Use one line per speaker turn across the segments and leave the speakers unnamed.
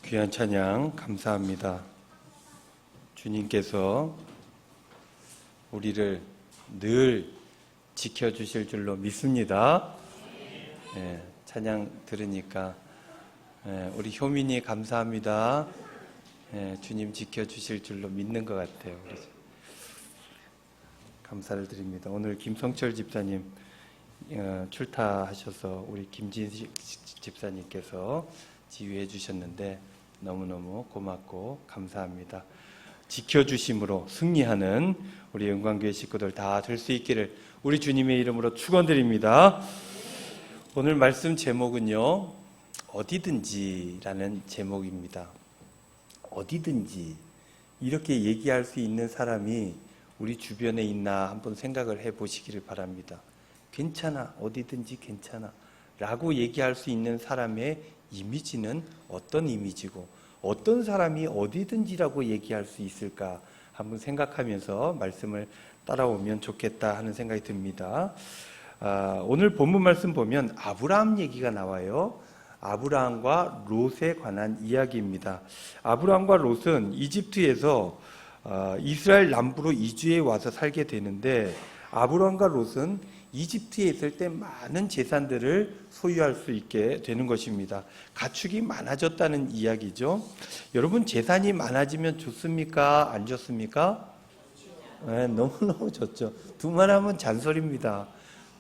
귀한 찬양 감사합니다. 주님께서 우리를 늘 지켜주실 줄로 믿습니다. 찬양 들으니까 우리 효민이 감사합니다. 주님 지켜주실 줄로 믿는 것 같아요. 감사를 드립니다. 오늘 김성철 집사님 출타하셔서 우리 김진식 집사님께서 지휘해 주셨는데 너무너무 고맙고 감사합니다. 지켜주심으로 승리하는 우리 영광교회 식구들 다 될 수 있기를 우리 주님의 이름으로 축원드립니다. 오늘 말씀 제목은요, 어디든지라는 제목입니다. 어디든지 이렇게 얘기할 수 있는 사람이 우리 주변에 있나 한번 생각을 해 보시기를 바랍니다. 괜찮아, 어디든지 괜찮아 라고 얘기할 수 있는 사람의 이미지는 어떤 이미지고 어떤 사람이 어디든지라고 얘기할 수 있을까 한번 생각하면서 말씀을 따라오면 좋겠다 하는 생각이 듭니다. 오늘 본문 말씀 보면 아브라함 얘기가 나와요. 아브라함과 롯에 관한 이야기입니다. 아브라함과 롯은 이집트에서 이스라엘 남부로 이주해 와서 살게 되는데, 아브라함과 롯은 이집트에 있을 때 많은 재산들을 소유할 수 있게 되는 것입니다. 가축이 많아졌다는 이야기죠. 여러분, 재산이 많아지면 좋습니까? 안 좋습니까? 너무너무 좋죠. 두말하면 잔소리입니다.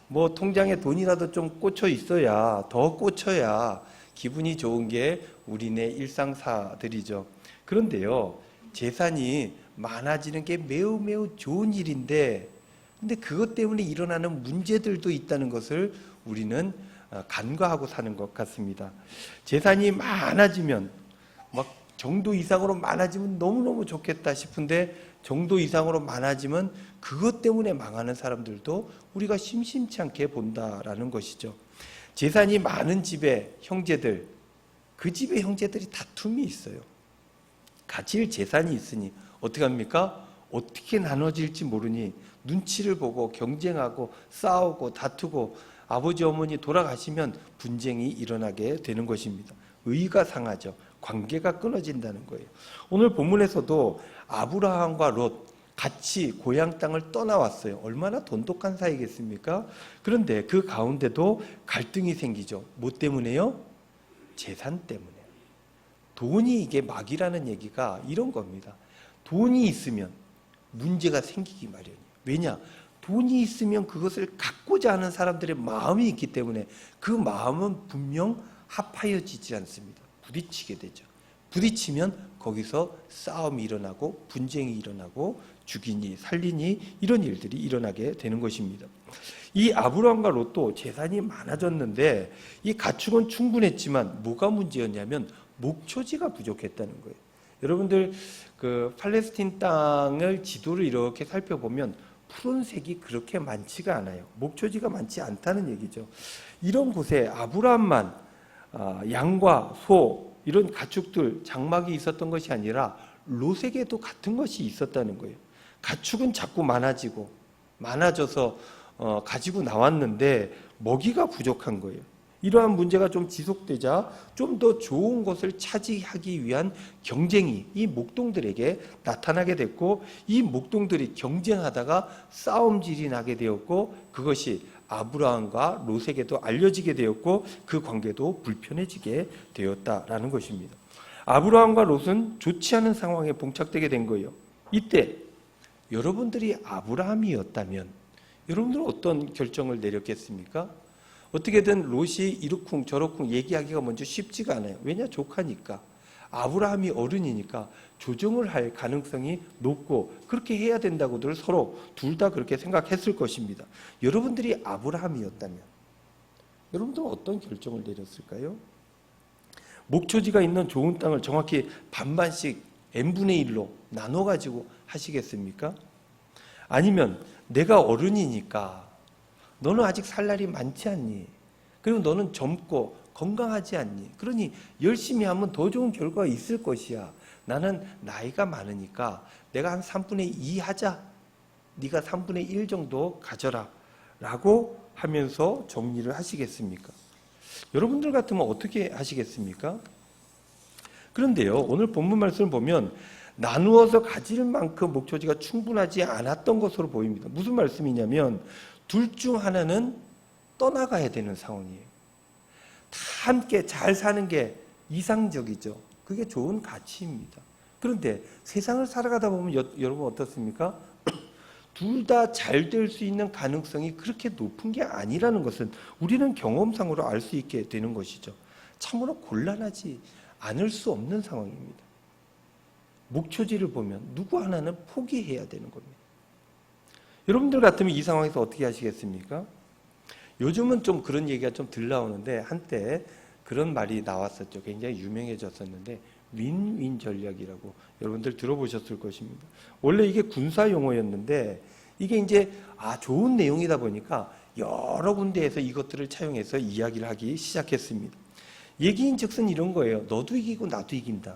뭐 통장에 돈이라도 좀 꽂혀 있어야, 더 꽂혀야 기분이 좋은 게 우리네 일상사들이죠. 그런데요, 재산이 많아지는 게 매우 매우 좋은 일인데, 근데 그것 때문에 일어나는 문제들도 있다는 것을 우리는 간과하고 사는 것 같습니다. 재산이 많아지면, 막 정도 이상으로 많아지면 너무너무 좋겠다 싶은데, 정도 이상으로 많아지면 그것 때문에 망하는 사람들도 우리가 심심치 않게 본다라는 것이죠. 재산이 많은 집의 형제들, 그 집의 형제들이 다툼이 있어요. 가질 재산이 있으니 어떻게 합니까? 어떻게 나눠질지 모르니 눈치를 보고 경쟁하고 싸우고 다투고, 아버지 어머니 돌아가시면 분쟁이 일어나게 되는 것입니다. 의가 상하죠. 관계가 끊어진다는 거예요. 오늘 본문에서도 아브라함과 롯 같이 고향 땅을 떠나왔어요. 얼마나 돈독한 사이겠습니까? 그런데 그 가운데도 갈등이 생기죠. 뭐 때문에요? 재산 때문에. 돈이 이게 막이라는 얘기가 이런 겁니다. 돈이 있으면 문제가 생기기 마련이에요. 왜냐? 돈이 있으면 그것을 갖고자 하는 사람들의 마음이 있기 때문에 그 마음은 분명 합하여지지 않습니다. 부딪히게 되죠. 부딪히면 거기서 싸움이 일어나고 분쟁이 일어나고 죽이니 살리니 이런 일들이 일어나게 되는 것입니다. 이 아브라함과 롯도 재산이 많아졌는데 이 가축은 충분했지만 뭐가 문제였냐면 목초지가 부족했다는 거예요. 여러분들 그 팔레스틴 땅을 지도를 이렇게 살펴보면 푸른색이 그렇게 많지가 않아요. 목초지가 많지 않다는 얘기죠. 이런 곳에 아브라함만 양과 소 이런 가축들 장막이 있었던 것이 아니라 롯에게도 같은 것이 있었다는 거예요. 가축은 자꾸 많아져서 가지고 나왔는데 먹이가 부족한 거예요. 이러한 문제가 좀 지속되자 좀 더 좋은 것을 차지하기 위한 경쟁이 이 목동들에게 나타나게 됐고, 이 목동들이 경쟁하다가 싸움질이 나게 되었고, 그것이 아브라함과 롯에게도 알려지게 되었고 그 관계도 불편해지게 되었다라는 것입니다. 아브라함과 롯은 좋지 않은 상황에 봉착되게 된 거예요. 이때 여러분들이 아브라함이었다면 여러분들은 어떤 결정을 내렸겠습니까? 어떻게든 롯이 이러쿵 저러쿵 얘기하기가 먼저 쉽지가 않아요. 왜냐? 조카니까. 아브라함이 어른이니까 조정을 할 가능성이 높고 그렇게 해야 된다고들 서로 둘 다 그렇게 생각했을 것입니다. 여러분들이 아브라함이었다면 여러분들은 어떤 결정을 내렸을까요? 목초지가 있는 좋은 땅을 정확히 반반씩 n분의 1로 나눠가지고 하시겠습니까? 아니면 내가 어른이니까 너는 아직 살 날이 많지 않니? 그리고 너는 젊고 건강하지 않니? 그러니 열심히 하면 더 좋은 결과가 있을 것이야. 나는 나이가 많으니까 내가 한 3분의 2 하자. 네가 3분의 1 정도 가져라. 라고 하면서 정리를 하시겠습니까? 여러분들 같으면 어떻게 하시겠습니까? 그런데요, 오늘 본문 말씀을 보면 나누어서 가질 만큼 목초지가 충분하지 않았던 것으로 보입니다. 무슨 말씀이냐면 둘 중 하나는 떠나가야 되는 상황이에요. 다 함께 잘 사는 게 이상적이죠. 그게 좋은 가치입니다. 그런데 세상을 살아가다 보면 여러분 어떻습니까? 둘 다 잘 될 수 있는 가능성이 그렇게 높은 게 아니라는 것은 우리는 경험상으로 알 수 있게 되는 것이죠. 참으로 곤란하지 않을 수 없는 상황입니다. 목초지를 보면 누구 하나는 포기해야 되는 겁니다. 여러분들 같으면 이 상황에서 어떻게 하시겠습니까? 요즘은 좀 그런 얘기가 좀 덜 나오는데 한때 그런 말이 나왔었죠. 굉장히 유명해졌었는데 윈윈 전략이라고 여러분들 들어보셨을 것입니다. 원래 이게 군사 용어였는데 이게 이제 좋은 내용이다 보니까 여러 군데에서 이것들을 차용해서 이야기를 하기 시작했습니다. 얘기인즉슨 이런 거예요. 너도 이기고 나도 이긴다.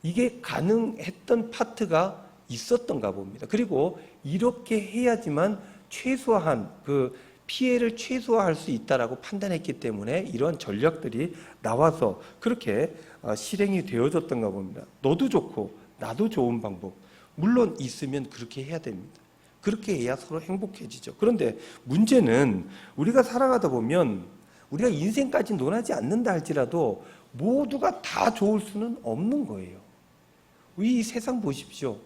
이게 가능했던 파트가 있었던가 봅니다. 그리고 이렇게 해야지만 최소한 그 피해를 최소화할 수 있다라고 판단했기 때문에 이런 전략들이 나와서 그렇게 실행이 되어졌던가 봅니다. 너도 좋고 나도 좋은 방법 물론 있으면 그렇게 해야 됩니다. 그렇게 해야 서로 행복해지죠. 그런데 문제는 우리가 살아가다 보면 우리가 인생까지 논하지 않는다 할지라도 모두가 다 좋을 수는 없는 거예요. 이 세상 보십시오.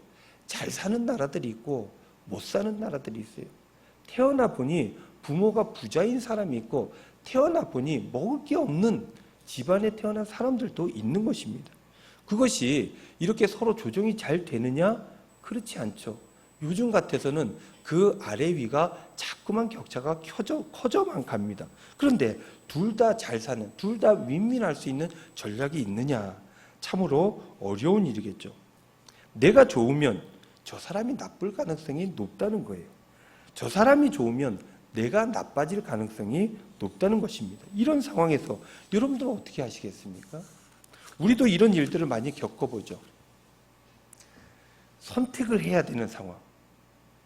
잘 사는 나라들이 있고 못 사는 나라들이 있어요. 태어나 보니 부모가 부자인 사람이 있고 태어나 보니 먹을 게 없는 집안에 태어난 사람들도 있는 것입니다. 그것이 이렇게 서로 조정이 잘 되느냐? 그렇지 않죠. 요즘 같아서는 그 아래 위가 자꾸만 격차가 커져만 갑니다. 그런데 둘 다 잘 사는, 둘 다 윈윈할 수 있는 전략이 있느냐? 참으로 어려운 일이겠죠. 내가 좋으면 저 사람이 나쁠 가능성이 높다는 거예요. 저 사람이 좋으면 내가 나빠질 가능성이 높다는 것입니다. 이런 상황에서 여러분들은 어떻게 하시겠습니까? 우리도 이런 일들을 많이 겪어보죠. 선택을 해야 되는 상황.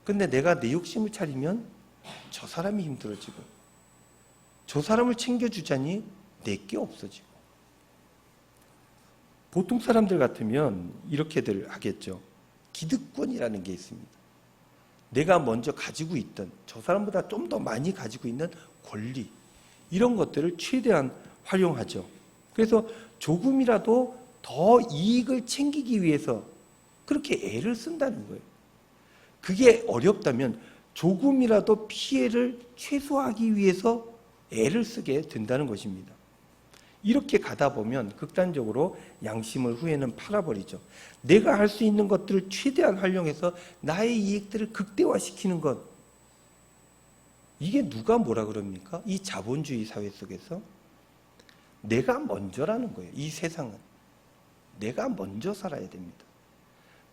근데 내가 내 욕심을 차리면 저 사람이 힘들어지고 저 사람을 챙겨주자니 내게 없어지고 보통 사람들 같으면 이렇게들 하겠죠. 기득권이라는 게 있습니다. 내가 먼저 가지고 있던 저 사람보다 좀 더 많이 가지고 있는 권리 이런 것들을 최대한 활용하죠. 그래서 조금이라도 더 이익을 챙기기 위해서 그렇게 애를 쓴다는 거예요. 그게 어렵다면 조금이라도 피해를 최소화하기 위해서 애를 쓰게 된다는 것입니다. 이렇게 가다 보면 극단적으로 양심을 후에는 팔아버리죠. 내가 할 수 있는 것들을 최대한 활용해서 나의 이익들을 극대화시키는 것. 이게 누가 뭐라 그럽니까? 이 자본주의 사회 속에서 내가 먼저라는 거예요. 이 세상은 내가 먼저 살아야 됩니다.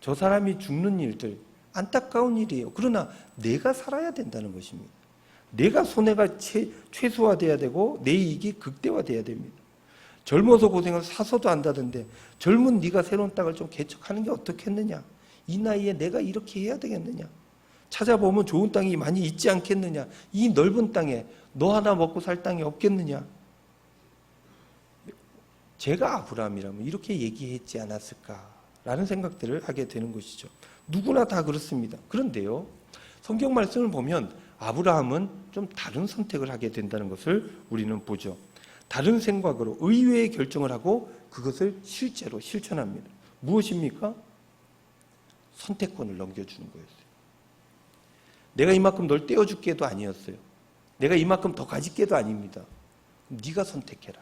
저 사람이 죽는 일들 안타까운 일이에요. 그러나 내가 살아야 된다는 것입니다. 내가 손해가 최소화돼야 되고 내 이익이 극대화돼야 됩니다. 젊어서 고생을 사서도 안다던데 젊은 네가 새로운 땅을 좀 개척하는 게 어떻겠느냐. 이 나이에 내가 이렇게 해야 되겠느냐. 찾아보면 좋은 땅이 많이 있지 않겠느냐. 이 넓은 땅에 너 하나 먹고 살 땅이 없겠느냐. 제가 아브라함이라면 이렇게 얘기했지 않았을까라는 생각들을 하게 되는 것이죠. 누구나 다 그렇습니다. 그런데요, 성경 말씀을 보면 아브라함은 좀 다른 선택을 하게 된다는 것을 우리는 보죠. 다른 생각으로 의외의 결정을 하고 그것을 실제로 실천합니다. 무엇입니까? 선택권을 넘겨주는 거였어요. 내가 이만큼 널 떼어줄게도 아니었어요. 내가 이만큼 더 가질게도 아닙니다. 네가 선택해라.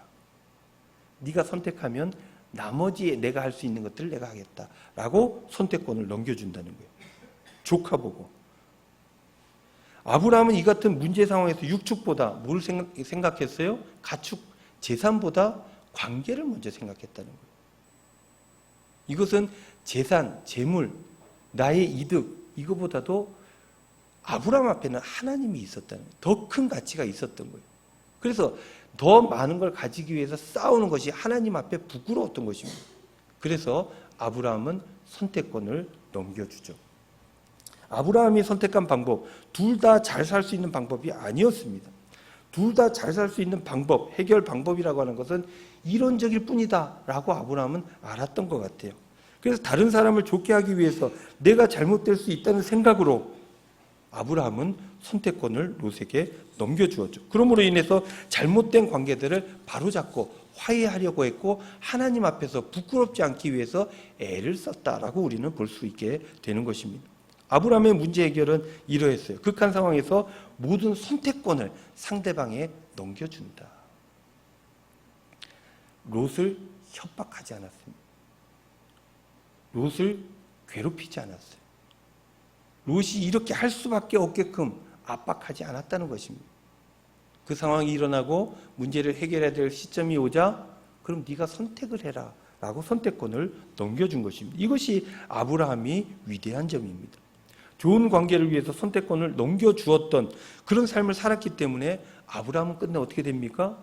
네가 선택하면 나머지 내가 할 수 있는 것들을 내가 하겠다라고 선택권을 넘겨준다는 거예요. 조카 보고. 아브라함은 이 같은 문제 상황에서 육축보다 뭘 생각했어요? 가축, 재산보다 관계를 먼저 생각했다는 거예요. 이것은 재산, 재물, 나의 이득 이거보다도 아브라함 앞에는 하나님이 있었다는 거예요. 더 큰 가치가 있었던 거예요. 그래서 더 많은 걸 가지기 위해서 싸우는 것이 하나님 앞에 부끄러웠던 것입니다. 그래서 아브라함은 선택권을 넘겨주죠. 아브라함이 선택한 방법, 둘 다 잘 살 수 있는 방법이 아니었습니다. 둘 다 잘 살 수 있는 방법, 해결 방법이라고 하는 것은 이론적일 뿐이다 라고 아브라함은 알았던 것 같아요. 그래서 다른 사람을 좋게 하기 위해서 내가 잘못될 수 있다는 생각으로 아브라함은 선택권을 롯에게 넘겨주었죠. 그러므로 인해서 잘못된 관계들을 바로잡고 화해하려고 했고 하나님 앞에서 부끄럽지 않기 위해서 애를 썼다라고 우리는 볼 수 있게 되는 것입니다. 아브라함의 문제 해결은 이러했어요. 극한 상황에서 모든 선택권을 상대방에 넘겨준다. 롯을 협박하지 않았습니다. 롯을 괴롭히지 않았어요. 롯이 이렇게 할 수밖에 없게끔 압박하지 않았다는 것입니다. 그 상황이 일어나고 문제를 해결해야 될 시점이 오자 그럼 네가 선택을 해라 라고 선택권을 넘겨준 것입니다. 이것이 아브라함이 위대한 점입니다. 좋은 관계를 위해서 선택권을 넘겨주었던 그런 삶을 살았기 때문에 아브라함은 끝내 어떻게 됩니까?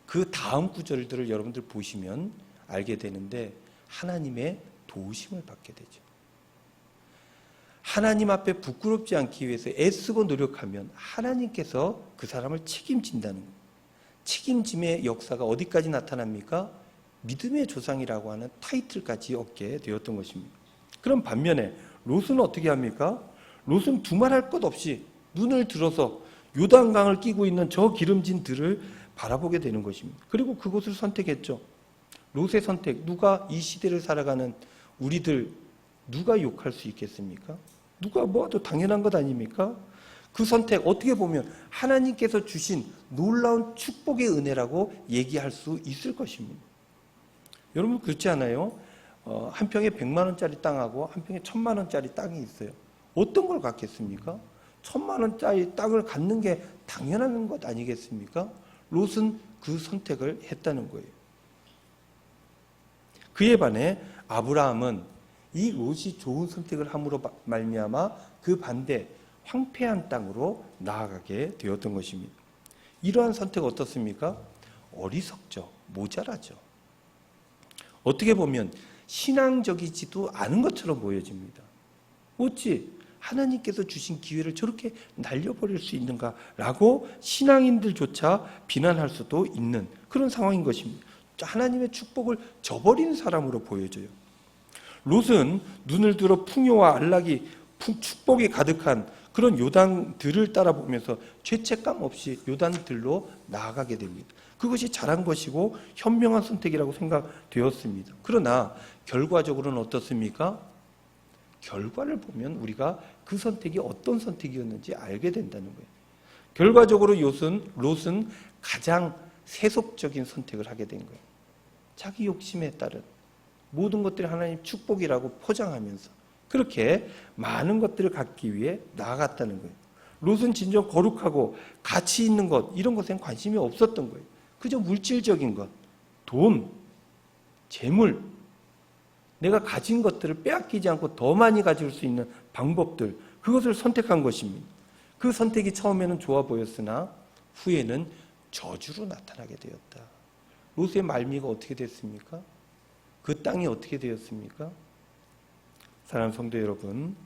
그 다음 구절들을 여러분들 보시면 알게 되는데 하나님의 도우심을 받게 되죠. 하나님 앞에 부끄럽지 않기 위해서 애쓰고 노력하면 하나님께서 그 사람을 책임진다는 거예요. 책임짐의 역사가 어디까지 나타납니까? 믿음의 조상이라고 하는 타이틀까지 얻게 되었던 것입니다. 그럼 반면에 롯은 어떻게 합니까? 롯은 두말할 것 없이 눈을 들어서 요단강을 끼고 있는 저 기름진 들을 바라보게 되는 것입니다. 그리고 그곳을 선택했죠. 롯의 선택, 누가 이 시대를 살아가는 우리들 누가 욕할 수 있겠습니까? 누가 뭐도 당연한 것 아닙니까? 그 선택 어떻게 보면 하나님께서 주신 놀라운 축복의 은혜라고 얘기할 수 있을 것입니다. 여러분 그렇지 않아요? 한 평에 100만 원짜리 땅하고 한 평에 1000만 원짜리 땅이 있어요. 어떤 걸 갖겠습니까? 1000만 원짜리 땅을 갖는 게 당연한 것 아니겠습니까? 롯은 그 선택을 했다는 거예요. 그에 반해 아브라함은 이 롯이 좋은 선택을 함으로 말미암아 그 반대 황폐한 땅으로 나아가게 되었던 것입니다. 이러한 선택 어떻습니까? 어리석죠. 모자라죠. 어떻게 보면 신앙적이지도 않은 것처럼 보여집니다. 어찌 하나님께서 주신 기회를 저렇게 날려버릴 수 있는가라고 신앙인들조차 비난할 수도 있는 그런 상황인 것입니다. 하나님의 축복을 저버리는 사람으로 보여져요. 롯은 눈을 들어 풍요와 안락이 축복이 가득한 그런 요단들을 따라보면서 죄책감 없이 요단들로 나아가게 됩니다. 그것이 잘한 것이고 현명한 선택이라고 생각되었습니다. 그러나 결과적으로는 어떻습니까? 결과를 보면 우리가 그 선택이 어떤 선택이었는지 알게 된다는 거예요. 결과적으로 롯은 가장 세속적인 선택을 하게 된 거예요. 자기 욕심에 따른 모든 것들이 하나님 축복이라고 포장하면서 그렇게 많은 것들을 갖기 위해 나아갔다는 거예요. 롯은 진정 거룩하고 가치 있는 것 이런 것엔 관심이 없었던 거예요. 그저 물질적인 것, 돈, 재물, 내가 가진 것들을 빼앗기지 않고 더 많이 가질 수 있는 방법들 그것을 선택한 것입니다. 그 선택이 처음에는 좋아 보였으나 후에는 저주로 나타나게 되었다. 롯의 말미가 어떻게 됐습니까? 그 땅이 어떻게 되었습니까? 사랑하는 성도 여러분,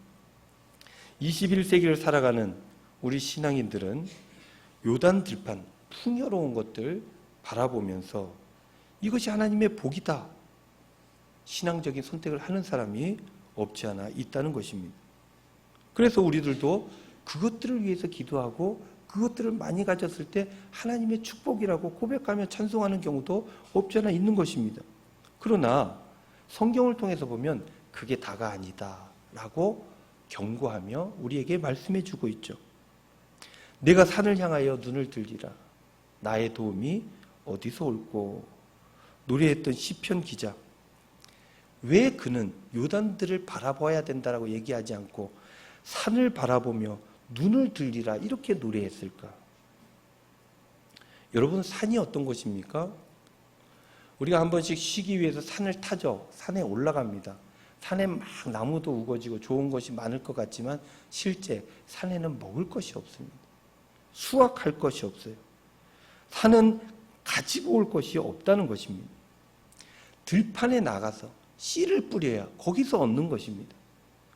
21세기를 살아가는 우리 신앙인들은 요단 들판, 풍요로운 것들 바라보면서 이것이 하나님의 복이다. 신앙적인 선택을 하는 사람이 없지 않아 있다는 것입니다. 그래서 우리들도 그것들을 위해서 기도하고 그것들을 많이 가졌을 때 하나님의 축복이라고 고백하며 찬송하는 경우도 없지 않아 있는 것입니다. 그러나 성경을 통해서 보면 그게 다가 아니다 라고 경고하며 우리에게 말씀해 주고 있죠. 내가 산을 향하여 눈을 들리라. 나의 도움이 어디서 올꼬. 노래했던 시편 기자. 왜 그는 요단들을 바라봐야 된다라고 얘기하지 않고 산을 바라보며 눈을 들리라 이렇게 노래했을까? 여러분 산이 어떤 것입니까? 우리가 한 번씩 쉬기 위해서 산을 타죠. 산에 올라갑니다. 산에 막 나무도 우거지고 좋은 것이 많을 것 같지만 실제 산에는 먹을 것이 없습니다. 수확할 것이 없어요. 산은 가지고 올 것이 없다는 것입니다. 들판에 나가서 씨를 뿌려야 거기서 얻는 것입니다.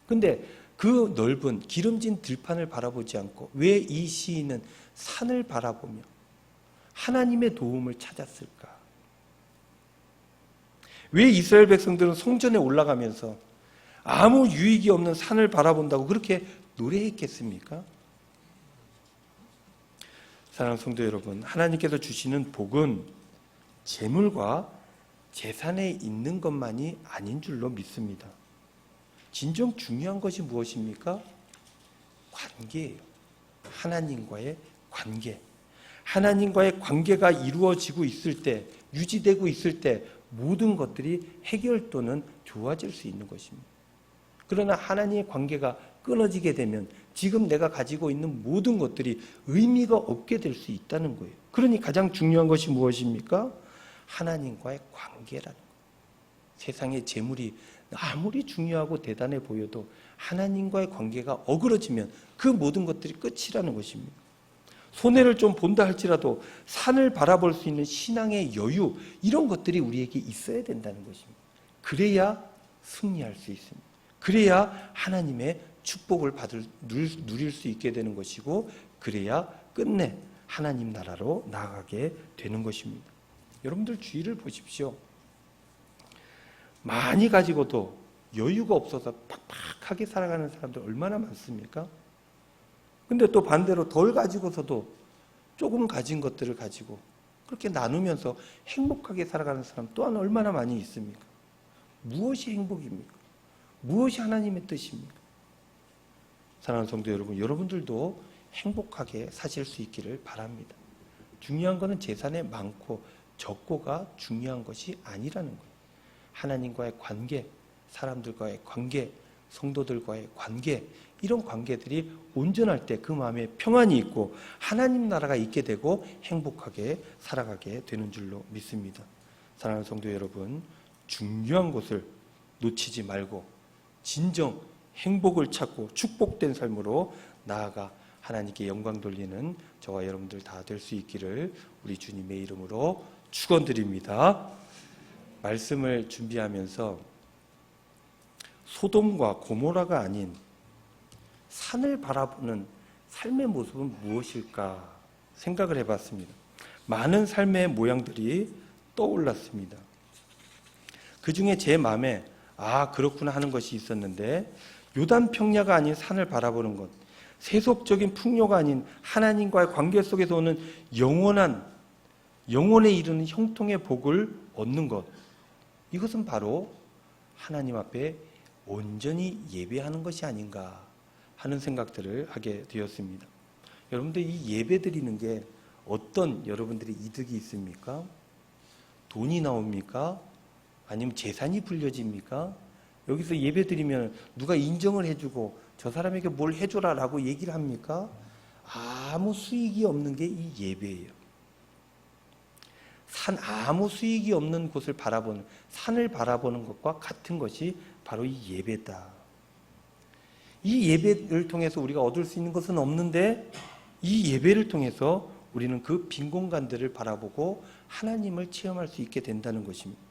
근데 그 넓은 기름진 들판을 바라보지 않고 왜 이 시인은 산을 바라보며 하나님의 도움을 찾았을까? 왜 이스라엘 백성들은 성전에 올라가면서 아무 유익이 없는 산을 바라본다고 그렇게 노래했겠습니까? 사랑하는 성도 여러분, 하나님께서 주시는 복은 재물과 재산에 있는 것만이 아닌 줄로 믿습니다. 진정 중요한 것이 무엇입니까? 관계예요. 하나님과의 관계. 하나님과의 관계가 이루어지고 있을 때, 유지되고 있을 때 모든 것들이 해결 또는 좋아질 수 있는 것입니다. 그러나 하나님의 관계가 끊어지게 되면 지금 내가 가지고 있는 모든 것들이 의미가 없게 될 수 있다는 거예요. 그러니 가장 중요한 것이 무엇입니까? 하나님과의 관계라는 거예요. 세상의 재물이 아무리 중요하고 대단해 보여도 하나님과의 관계가 어그러지면 그 모든 것들이 끝이라는 것입니다. 손해를 좀 본다 할지라도 산을 바라볼 수 있는 신앙의 여유, 이런 것들이 우리에게 있어야 된다는 것입니다. 그래야 승리할 수 있습니다. 그래야 하나님의 축복을 누릴 수 있게 되는 것이고, 그래야 끝내 하나님 나라로 나아가게 되는 것입니다. 여러분들 주위를 보십시오. 많이 가지고도 여유가 없어서 팍팍하게 살아가는 사람들 얼마나 많습니까? 근데 또 반대로 덜 가지고서도 조금 가진 것들을 가지고 그렇게 나누면서 행복하게 살아가는 사람 또한 얼마나 많이 있습니까? 무엇이 행복입니까? 무엇이 하나님의 뜻입니까? 사랑하는 성도 여러분, 여러분들도 행복하게 사실 수 있기를 바랍니다. 중요한 것은 재산이 많고 적고가 중요한 것이 아니라는 거예요. 하나님과의 관계, 사람들과의 관계, 성도들과의 관계, 이런 관계들이 온전할 때 그 마음에 평안이 있고 하나님 나라가 있게 되고 행복하게 살아가게 되는 줄로 믿습니다. 사랑하는 성도 여러분, 중요한 것을 놓치지 말고 진정 행복을 찾고 축복된 삶으로 나아가 하나님께 영광 돌리는 저와 여러분들 다 될 수 있기를 우리 주님의 이름으로 축원드립니다. 말씀을 준비하면서 소돔과 고모라가 아닌 산을 바라보는 삶의 모습은 무엇일까 생각을 해봤습니다. 많은 삶의 모양들이 떠올랐습니다. 그 중에 제 마음에 그렇구나 하는 것이 있었는데, 요단 평야가 아닌 산을 바라보는 것, 세속적인 풍요가 아닌 하나님과의 관계 속에서 오는 영원에 이르는 형통의 복을 얻는 것, 이것은 바로 하나님 앞에 온전히 예배하는 것이 아닌가 하는 생각들을 하게 되었습니다. 여러분들, 이 예배 드리는 게 어떤 여러분들의 이득이 있습니까? 돈이 나옵니까? 아니면 재산이 불려집니까? 여기서 예배 드리면 누가 인정을 해주고 저 사람에게 뭘 해줘라 라고 얘기를 합니까? 아무 수익이 없는 게 이 예배예요. 아무 수익이 없는 곳을 바라보는, 산을 바라보는 것과 같은 것이 바로 이 예배다. 이 예배를 통해서 우리가 얻을 수 있는 것은 없는데, 이 예배를 통해서 우리는 그 빈 공간들을 바라보고 하나님을 체험할 수 있게 된다는 것입니다.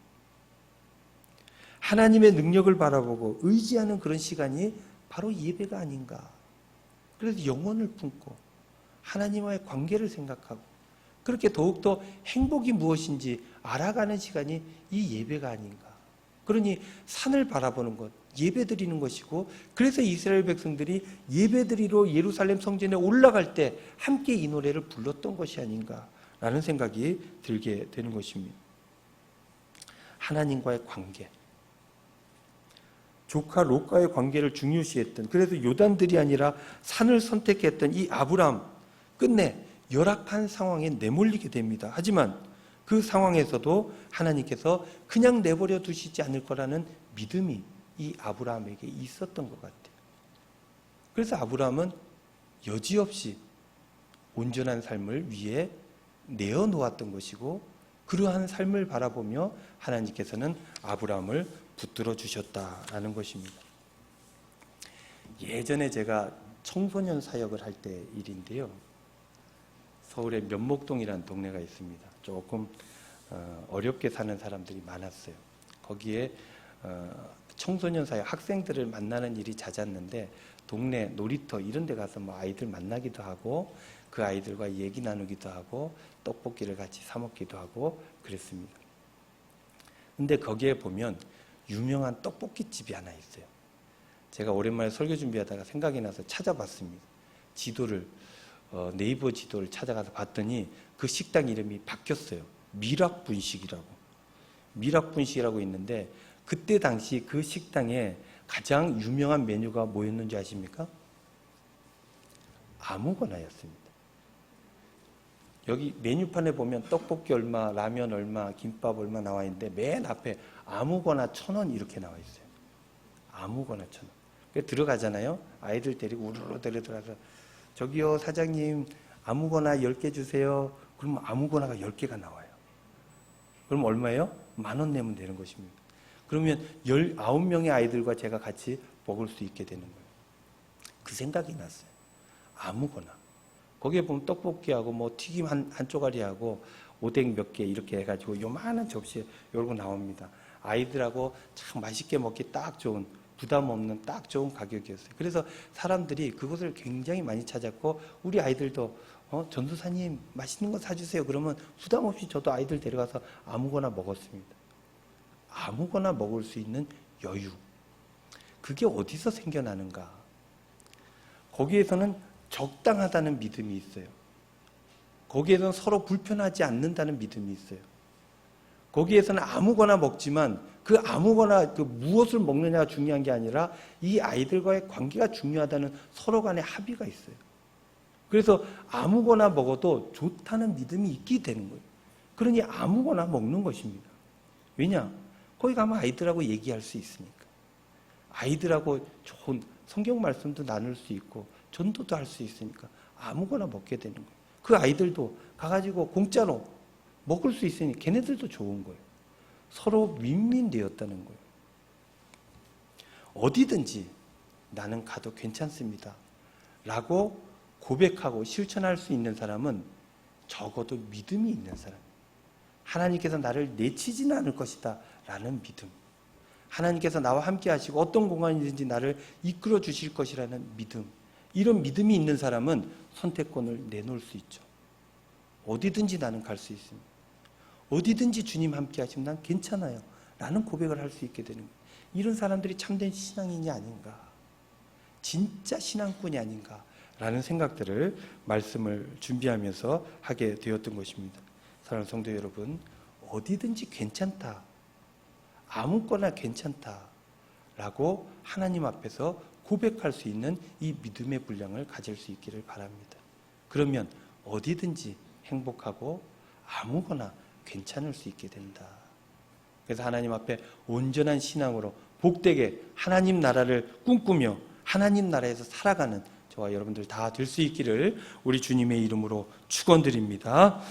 하나님의 능력을 바라보고 의지하는 그런 시간이 바로 예배가 아닌가. 그래서 영혼을 품고 하나님과의 관계를 생각하고 그렇게 더욱더 행복이 무엇인지 알아가는 시간이 이 예배가 아닌가. 그러니 산을 바라보는 것, 예배 드리는 것이고, 그래서 이스라엘 백성들이 예배 드리러 예루살렘 성전에 올라갈 때 함께 이 노래를 불렀던 것이 아닌가라는 생각이 들게 되는 것입니다. 하나님과의 관계, 조카 롯과의 관계를 중요시했던, 그래서 요단들이 아니라 산을 선택했던 이 아브람, 끝내 열악한 상황에 내몰리게 됩니다. 하지만 그 상황에서도 하나님께서 그냥 내버려 두시지 않을 거라는 믿음이 이 아브라함에게 있었던 것 같아요. 그래서 아브라함은 여지없이 온전한 삶을 위해 내어놓았던 것이고, 그러한 삶을 바라보며 하나님께서는 아브라함을 붙들어 주셨다라는 것입니다. 예전에 제가 청소년 사역을 할 때 일인데요. 서울에 면목동이라는 동네가 있습니다. 조금 어렵게 사는 사람들이 많았어요. 거기에 청소년 사역 학생들을 만나는 일이 잦았는데, 동네 놀이터 이런 데 가서 아이들 만나기도 하고, 그 아이들과 얘기 나누기도 하고 떡볶이를 같이 사 먹기도 하고 그랬습니다. 근데 거기에 보면 유명한 떡볶이집이 하나 있어요. 제가 오랜만에 설교 준비하다가 생각이 나서 찾아봤습니다. 지도를 네이버 지도를 찾아가서 봤더니 그 식당 이름이 바뀌었어요. 미락분식이라고 있는데, 그때 당시 그 식당에 가장 유명한 메뉴가 뭐였는지 아십니까? 아무거나였습니다. 여기 메뉴판에 보면 떡볶이 얼마, 라면 얼마, 김밥 얼마 나와 있는데 맨 앞에 아무거나 1,000원 이렇게 나와 있어요. 아무거나 1,000원. 그래서 들어가잖아요. 아이들 데리고 우르르 들어가서 저기요 사장님 아무거나 10개 주세요. 그러면 아무거나가 10개가 나와요. 그럼 얼마예요? 10,000원 내면 되는 것입니다. 그러면 19명의 아이들과 제가 같이 먹을 수 있게 되는 거예요. 그 생각이 났어요. 아무거나. 거기에 보면 떡볶이하고 뭐 튀김 한 쪼가리하고 오뎅 몇 개 이렇게 해가지고 요만한 접시에 요러고 나옵니다. 아이들하고 참 맛있게 먹기 딱 좋은, 부담 없는 딱 좋은 가격이었어요. 그래서 사람들이 그것을 굉장히 많이 찾았고, 우리 아이들도 전도사님 맛있는 거 사주세요. 그러면 부담 없이 저도 아이들 데려가서 아무거나 먹었습니다. 아무거나 먹을 수 있는 여유. 그게 어디서 생겨나는가? 거기에서는 적당하다는 믿음이 있어요. 거기에서는 서로 불편하지 않는다는 믿음이 있어요. 거기에서는 아무거나 먹지만 그 아무거나 그 무엇을 먹느냐가 중요한 게 아니라 이 아이들과의 관계가 중요하다는 서로 간의 합의가 있어요. 그래서 아무거나 먹어도 좋다는 믿음이 있게 되는 거예요. 그러니 아무거나 먹는 것입니다. 왜냐? 거기 가면 아이들하고 얘기할 수 있으니까. 아이들하고 좋은 성경 말씀도 나눌 수 있고 전도도 할 수 있으니까 아무거나 먹게 되는 거예요. 그 아이들도 가가지고 공짜로 먹을 수 있으니 걔네들도 좋은 거예요. 서로 윈윈되었다는 거예요. 어디든지 나는 가도 괜찮습니다 라고 고백하고 실천할 수 있는 사람은 적어도 믿음이 있는 사람이에요. 하나님께서 나를 내치지는 않을 것이다 라는 믿음, 하나님께서 나와 함께 하시고 어떤 공간이든지 나를 이끌어 주실 것이라는 믿음, 이런 믿음이 있는 사람은 선택권을 내놓을 수 있죠. 어디든지 나는 갈 수 있습니다. 어디든지 주님 함께 하시면 난 괜찮아요 라는 고백을 할 수 있게 되는 거예요. 이런 사람들이 참된 신앙인이 아닌가, 진짜 신앙꾼이 아닌가 라는 생각들을 말씀을 준비하면서 하게 되었던 것입니다. 사랑하는 성도 여러분, 어디든지 괜찮다, 아무거나 괜찮다 라고 하나님 앞에서 고백할 수 있는 이 믿음의 분량을 가질 수 있기를 바랍니다. 그러면 어디든지 행복하고 아무거나 괜찮을 수 있게 된다. 그래서 하나님 앞에 온전한 신앙으로 복되게 하나님 나라를 꿈꾸며 하나님 나라에서 살아가는 저와 여러분들 다 될 수 있기를 우리 주님의 이름으로 축원드립니다.